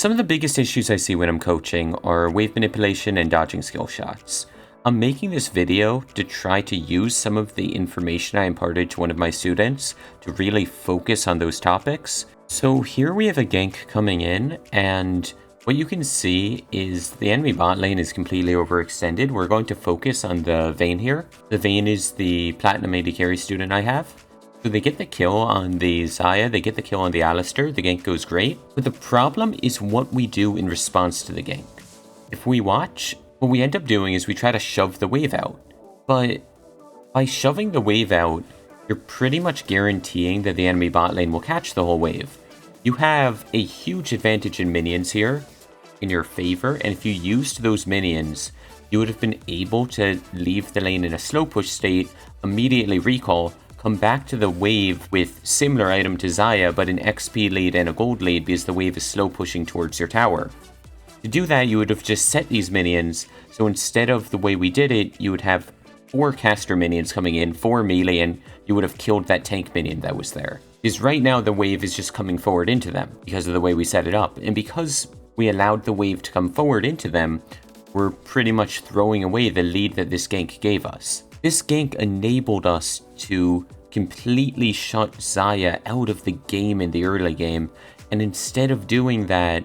Some of the biggest issues I see when I'm coaching are wave manipulation and dodging skill shots. I'm making this video to try to use some of the information I imparted to one of my students to really focus on those topics. So here we have a gank coming in, and what you can see is the enemy bot lane is completely overextended. We're going to focus on the Vayne here. The Vayne is the platinum AD carry student I have. So they get the kill on the Xayah, they get the kill on the Alistar, the gank goes great. But the problem is what we do in response to the gank. If we watch, what we end up doing is we try to shove the wave out. But by shoving the wave out, you're pretty much guaranteeing that the enemy bot lane will catch the whole wave. You have a huge advantage in minions here in your favor, and if you used those minions, you would have been able to leave the lane in a slow push state, immediately recall, come back to the wave with similar item to Xayah, but an XP lead and a gold lead because the wave is slow pushing towards your tower. To do that, you would have just set these minions, so instead of the way we did it, you would have 4 caster minions coming in, 4 melee, and you would have killed that tank minion that was there. Because right now the wave is just coming forward into them because of the way we set it up, and because we allowed the wave to come forward into them, we're pretty much throwing away the lead that this gank gave us. This gank enabled us to completely shut Xayah out of the game in the early game, and instead of doing that,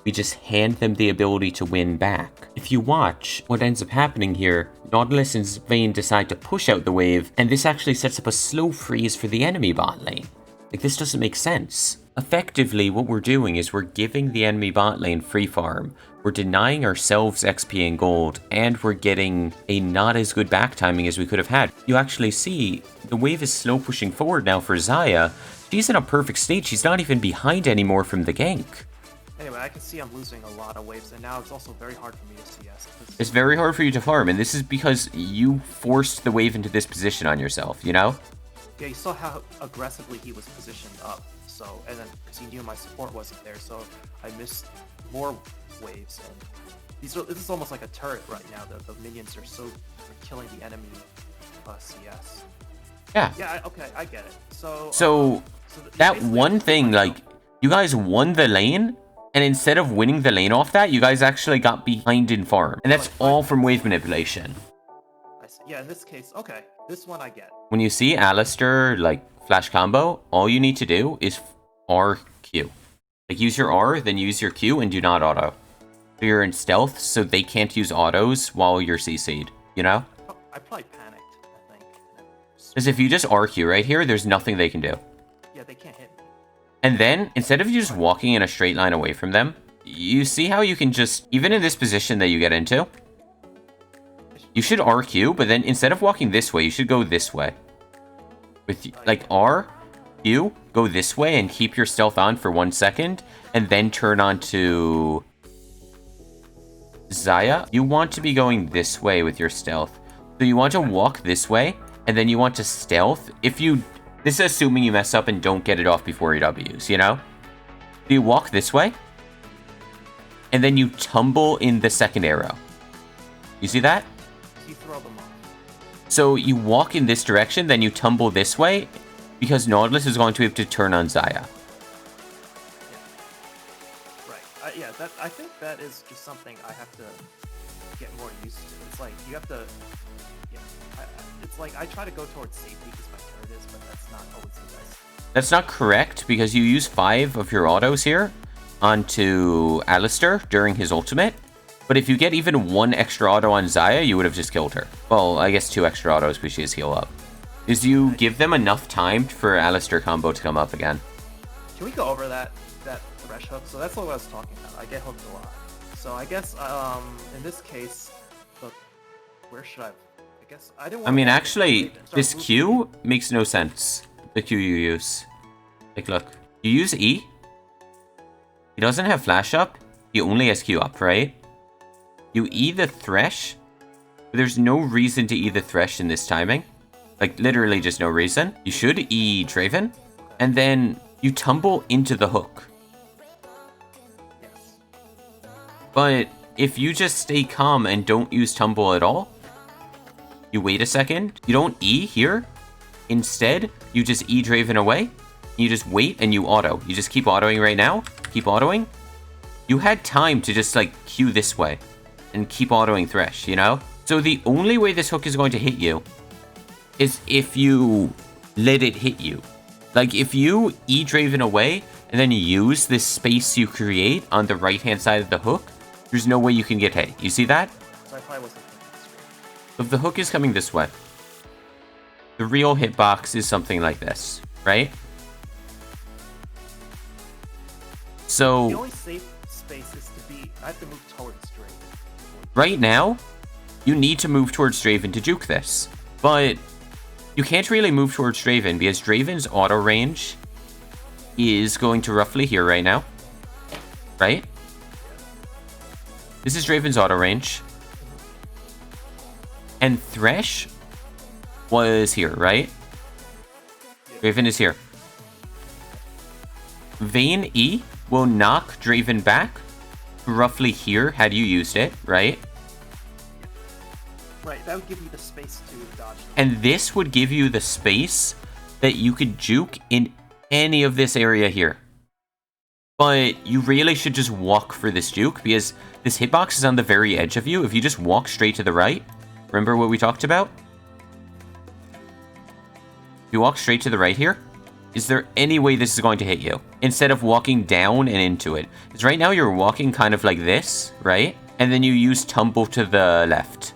we just hand them the ability to win back. If you watch, what ends up happening here, Nautilus and Vayne decide to push out the wave, and this actually sets up a slow freeze for the enemy bot lane. Like, this doesn't make sense. Effectively, what we're doing is we're giving the enemy bot lane free farm, we're denying ourselves XP and gold, and we're getting a not as good back timing as we could have had. You actually see the wave is slow pushing forward now for Xayah. She's in a perfect state. She's not even behind anymore from the gank. Anyway, I can see I'm losing a lot of waves, and now it's also very hard for me to CS. It's very hard for you to farm, and this is because you forced the wave into this position on yourself, you know? Yeah, you saw how aggressively he was positioned up, so, and then because he knew my support wasn't there, so I missed more waves, and this is almost like a turret right now. The minions are killing the enemy CS. Yeah. Yeah, okay, I get it. So that one thing, like, you guys won the lane, and instead of winning the lane off that, you guys actually got behind in farm. And that's all from wave manipulation. I see. Yeah, in this case, okay, this one I get. When you see Alistar, like, flash combo, all you need to do is RQ. Like, use your R, then use your Q, and do not auto. So you're in stealth, so they can't use autos while you're CC'd, you know? Oh, I probably panicked, I think. Because if you just RQ right here, there's nothing they can do. Yeah, they can't hit me. And then, instead of you just walking in a straight line away from them, you see how you can just, even in this position that you get into, you should RQ, but then instead of walking this way, you should go this way. With, like, R, Q, go this way and keep your stealth on for 1 second, and then turn on to Xayah. You want to be going this way with your stealth. So you want to walk this way, and then you want to stealth. This is assuming you mess up and don't get it off before your W's, you know? So you walk this way, and then you tumble in the second arrow. You see that? You throw them off. So you walk in this direction, then you tumble this way, because Nautilus is going to be able to turn on Xayah. Yeah. Right. Yeah, I think that is just something I have to get more used to. It's like, you have to... Yeah, it's like, I try to go towards safety because my turret is, but that's not always the best. That's not correct, because you use 5 of your autos here onto Alistar during his ultimate. But if you get even 1 extra auto on Xayah, you would have just killed her. Well, I guess 2 extra autos because she has heal up. Is you give them enough time for Alistar combo to come up again. Can we go over that thresh hook? So that's what I was talking about. I get hooked a lot. So I guess in this case, look, where should I guess I didn't want I mean, actually, this Q makes no sense. The Q you use. Like, look. You use E. He doesn't have flash up. He only has Q up, right? You E the Thresh. But there's no reason to E the Thresh in this timing. Like, literally just no reason. You should E Draven. And then you tumble into the hook. Yes. But if you just stay calm and don't use tumble at all, you wait a second, you don't E here. Instead, you just E Draven away. You just wait and you auto. You just keep autoing right now. Keep autoing. you had time to just, like, queue this way and keep autoing Thresh, you know? So the only way this hook is going to hit you is if you let it hit you. Like, if you E-Draven away and then use this space you create on the right-hand side of the hook, there's no way you can get hit. You see that? So I probably wasn't thinking straight. So if the hook is coming this way, the real hitbox is something like this, right? So The only safe space is to be... I have to move towards straight. right now, you need to move towards Draven to juke this. But you can't really move towards Draven because Draven's auto range is going to roughly here right now. Right? This is Draven's auto range. And Thresh was here, right? Draven is here. Vayne E will knock Draven back to roughly here had you used it, right? Right, that would give you the space to dodge them. And this would give you the space that you could juke in any of this area here. But you really should just walk for this juke because this hitbox is on the very edge of you. If you just walk straight to the right, remember what we talked about? If you walk straight to the right here, is there any way this is going to hit you? Instead of walking down and into it. Because right now you're walking kind of like this, right? And then you use tumble to the left.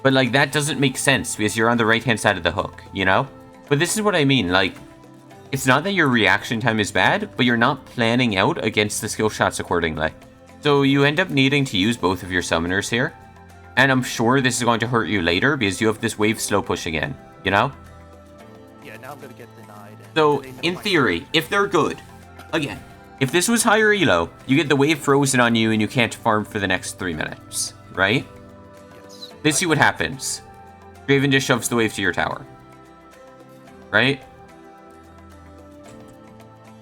But, like, that doesn't make sense because you're on the right-hand side of the hook, you know? But this is what I mean, like, it's not that your reaction time is bad, but you're not planning out against the skill shots accordingly. So you end up needing to use both of your summoners here. And I'm sure this is going to hurt you later because you have this wave slow pushing in, you know? Yeah, now I'm gonna get denied. And So, they know in my- theory, if they're good, again, if this was higher elo, you get the wave frozen on you and you can't farm for the next 3 minutes, right? Yes. Let's see what happens. Draven just shoves the wave to your tower. Right?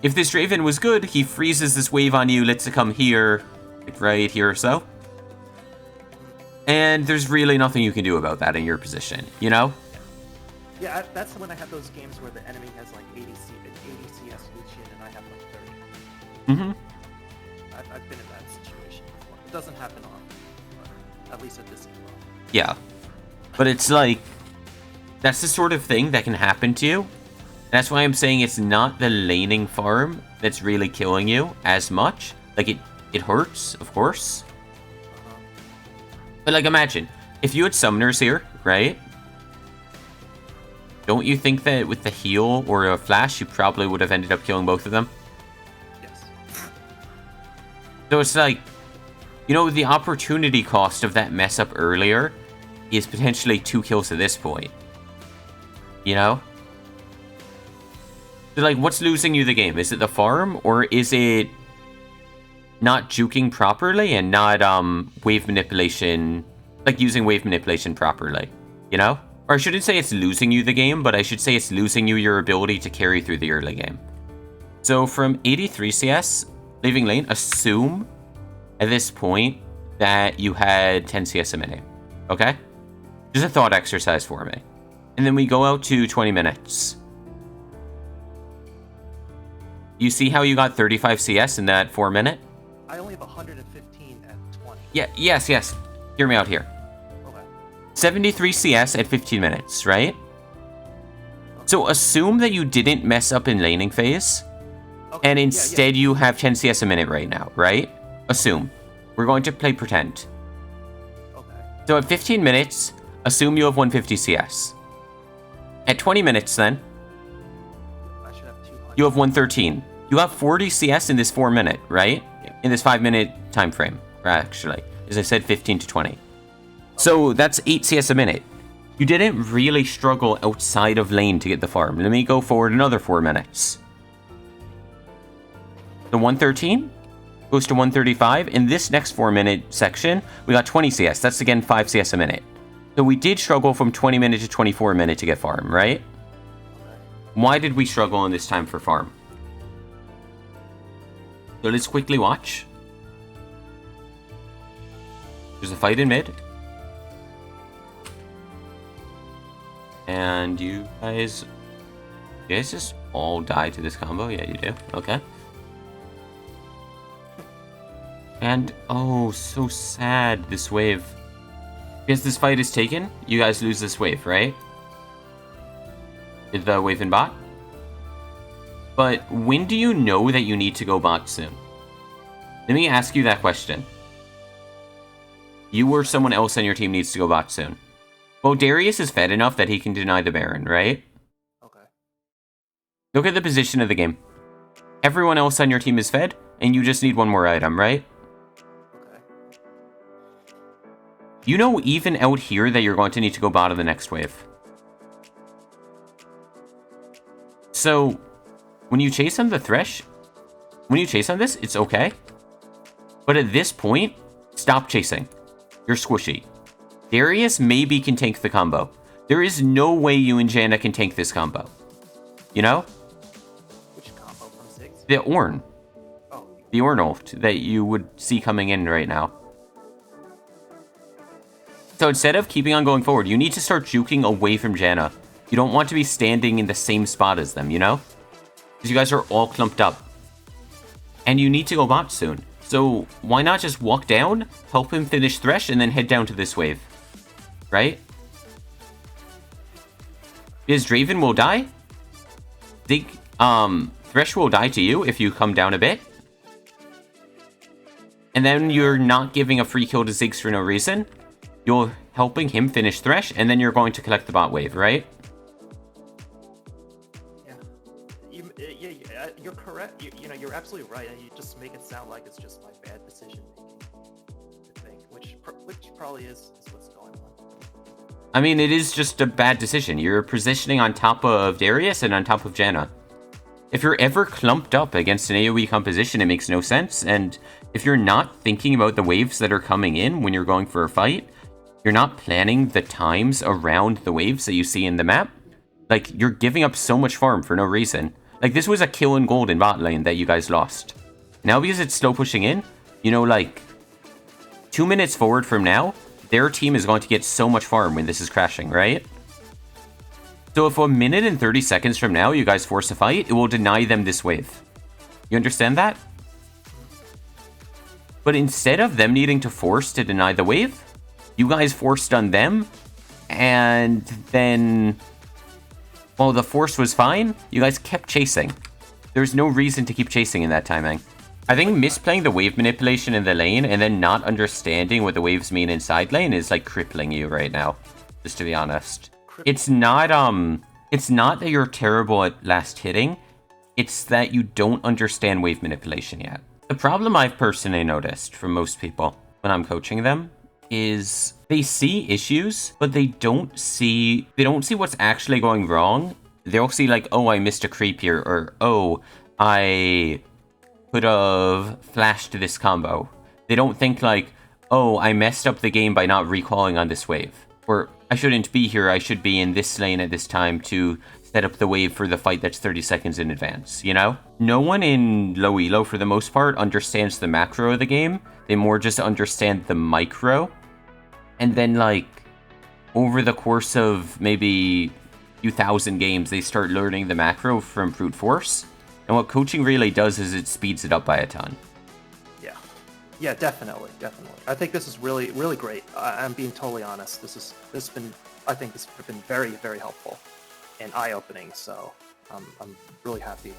If this Draven was good, he freezes this wave on you, lets it come here, like right here or so. And there's really nothing you can do about that in your position, you know? Yeah, that's when I have those games where the enemy has like ADC, an ADC has Lucian, and I have like 30. Mm-hmm. I've been in that situation before. It doesn't happen often, but at least at this elo. Yeah. But it's like, that's the sort of thing that can happen to you. That's why I'm saying it's not the laning farm that's really killing you as much. Like, it hurts, of course. But, like, imagine, if you had summoners here, right? Don't you think that with the heal or a flash, you probably would have ended up killing both of them? Yes. So it's like, you know, the opportunity cost of that mess up earlier is potentially 2 kills at this point. You know? So, like, what's losing you the game? Is it the farm, or is it not juking properly and not wave manipulation, like using wave manipulation properly, you know? Or I shouldn't say it's losing you the game, but I should say it's losing you your ability to carry through the early game. So from 83 CS, leaving lane, assume at this point that you had 10 CS a minute, okay? Just a thought exercise for me. And then we go out to 20 minutes. You see how you got 35 CS in that 4 minute? I only have 115 at 20. Yeah, yes. Hear me out here. Okay. 73 CS at 15 minutes, right? So assume that you didn't mess up in laning phase, Okay. and yeah, instead you have 10 CS a minute right now, right? Assume. We're going to play pretend. Okay. So at 15 minutes, assume you have 150 CS. At 20 minutes then, I should have 200. you have 113. You have 40 CS in this 4 minute, right? In this 5 minute time frame, actually. As I said, 15 to 20. So that's 8 CS a minute. You didn't really struggle outside of lane to get the farm. Let me go forward another 4 minutes. The 113 goes to 135. In this next 4 minute section, we got 20 CS. That's again 5 CS a minute. So we did struggle from 20 minute to 24 minute to get farm, right? Why did we struggle in this time for farm? So let's quickly watch. There's a fight in mid. And you guys just all die to this combo? Yeah, you do. Okay. And, oh, so sad, this wave. Because this fight is taken, you guys lose this wave, right? The wave in bot? But when do you know that you need to go bot soon? Let me ask you that question. You or someone else on your team needs to go bot soon. Well, Darius is fed enough that he can deny the Baron, right? Okay. Look at the position of the game. Everyone else on your team is fed, and you just need one more item, right? Okay. You know even out here that you're going to need to go bot on the next wave. So, when you chase on the Thresh, when you chase on this, it's okay. But at this point, stop chasing. You're squishy. Darius maybe can tank the combo. There is no way you and Janna can tank this combo. You know? Which combo from 6? The Ornn. Oh. The Ornn ult that you would see coming in right now. So instead of keeping on going forward, you need to start juking away from Janna. You don't want to be standing in the same spot as them, you know? Because you guys are all clumped up. And you need to go bot soon. So why not just walk down, help him finish Thresh, and then head down to this wave? Right? Because Draven will die. Thresh will die to you if you come down a bit. And then you're not giving a free kill to Ziggs for no reason. You're helping him finish Thresh, and then you're going to collect the bot wave, right? Yeah, you're correct. You know, you're absolutely right, and you just make it sound like it's just my bad decision making. I think, which probably is what's going on. I mean, it is just a bad decision. You're positioning on top of Darius and on top of Janna. If you're ever clumped up against an AoE composition, it makes no sense. And if you're not thinking about the waves that are coming in when you're going for a fight, you're not planning the times around the waves that you see in the map, like, you're giving up so much farm for no reason. Like, this was a kill and gold in bot lane that you guys lost. Now, because it's slow pushing in, you know, like, 2 minutes forward from now, their team is going to get so much farm when this is crashing, right? So if 1 minute and 30 seconds from now you guys force a fight, it will deny them this wave. You understand that? But instead of them needing to force to deny the wave, you guys forced on them, and then, while the force was fine, you guys kept chasing. There's no reason to keep chasing in that timing. I think misplaying the wave manipulation in the lane and then not understanding what the waves mean inside lane is like crippling you right now, just to be honest. It's not that you're terrible at last hitting, it's that you don't understand wave manipulation yet. The problem I've personally noticed from most people when I'm coaching them is they see issues, but they don't see what's actually going wrong. They'll see like, oh, I missed a creep here, or oh, I could have flashed this combo. They don't think like, oh, I messed up the game by not recalling on this wave, or I shouldn't be here, I should be in this lane at this time to set up the wave for the fight that's 30 seconds in advance, you know? No one in low elo, for the most part, understands the macro of the game. They more just understand the micro. And then, like, over the course of maybe a few thousand games, they start learning the macro from brute force. And what coaching really does is it speeds it up by a ton. Yeah, definitely. I think this is really, really great. I'm being totally honest. I think this has been very, very helpful and eye-opening. So I'm really happy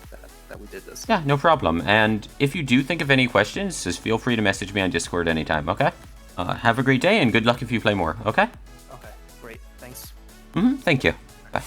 that we did this. Yeah, no problem. And if you do think of any questions, just feel free to message me on Discord anytime, okay? Have a great day and good luck if you play more, okay? Okay, great. Thanks. Thank you. Bye.